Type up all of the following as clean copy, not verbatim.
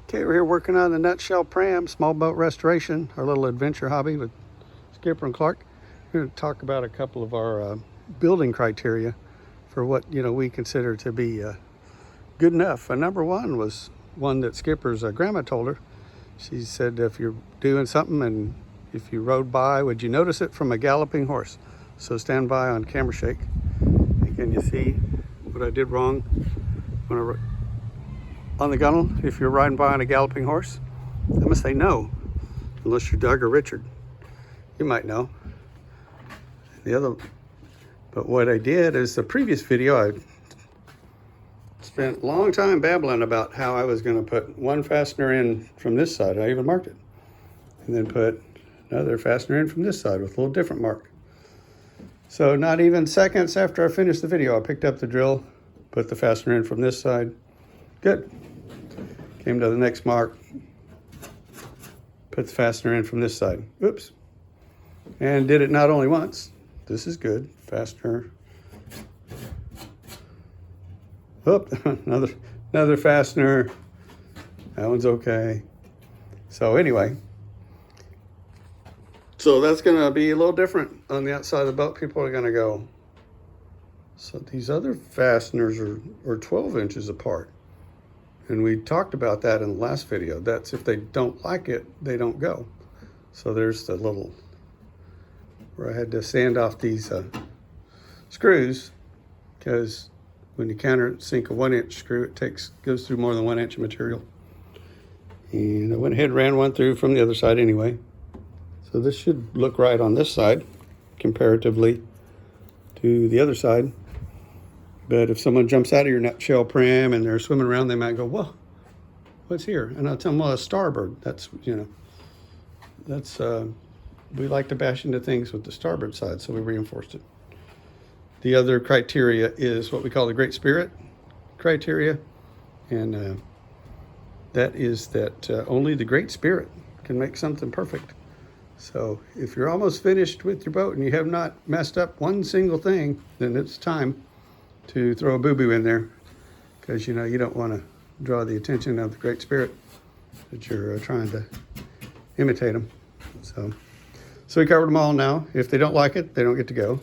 Okay, we're here working on the nutshell Pram, small boat restoration, our little adventure hobby with Skipper and Clark. We're going to talk about a couple of our building criteria for what we consider to be good enough. Number one was one that Skipper's grandma told her. She said, if you're doing something and if you rode by, would you notice it from a galloping horse? So stand by on camera shake. And can you see what I did wrong when I on the gunwale? If you're riding by on a galloping horse, I'm gonna say no, unless you're Doug or Richard. You might know. But what I did is the previous video, I spent a long time babbling about how I was gonna put one fastener in from this side. I even marked it. And then put another fastener in from this side with a little different mark. So not even seconds after I finished the video, I picked up the drill, put the fastener in from this side. Good. Came to the next mark, put the fastener in from this side. Oops. And did it not only once. This is good. Fastener. Oop, another fastener. That one's okay. So anyway, so that's gonna be a little different on the outside of the boat. People are gonna go, so these other fasteners are 12 inches apart. And we talked about that in the last video. That's if they don't like it, they don't go. So there's the little, where I had to sand off these screws, because when you countersink a 1-inch screw, it goes through more than 1 inch of material. And I went ahead and ran one through from the other side anyway. So this should look right on this side, comparatively to the other side. But if someone jumps out of your nutshell Pram and they're swimming around, they might go, whoa, what's here? And I'll tell them, well, a starboard. That's, we like to bash into things with the starboard side, so we reinforced it. The other criteria is what we call the Great Spirit criteria. And that is that only the Great Spirit can make something perfect. So if you're almost finished with your boat and you have not messed up one single thing, then it's time to throw a boo-boo in there, because you don't want to draw the attention of the Great Spirit that you're trying to imitate them. So we covered them all now. If they don't like it, they don't get to go.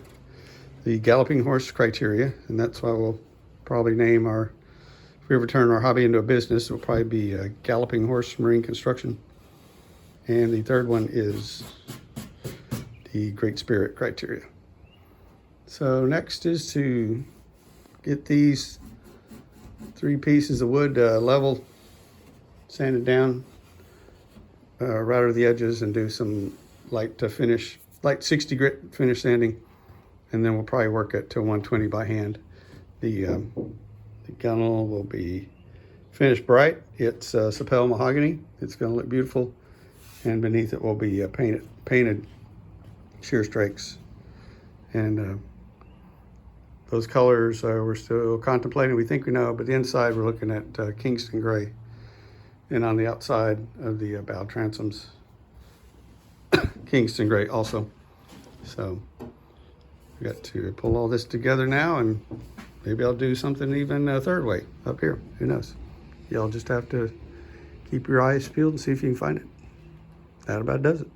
The galloping horse criteria, and that's why we'll probably name if we ever turn our hobby into a business, it'll probably be Galloping Horse Marine Construction. And the third one is the Great Spirit criteria. So next is to get these 3 pieces of wood level, sanded down right over the edges, and do some light 60 grit finish sanding. And then we'll probably work it to 120 by hand. The gunnel will be finished bright. It's Sapel mahogany. It's gonna look beautiful. And beneath it will be painted shear strakes. And those colors we're still contemplating. We think we know, but the inside we're looking at Kingston gray. And on the outside of the bow transoms, Kingston gray also. So we got to pull all this together now, and maybe I'll do something even a third way up here. Who knows? Y'all just have to keep your eyes peeled and see if you can find it. That about does it.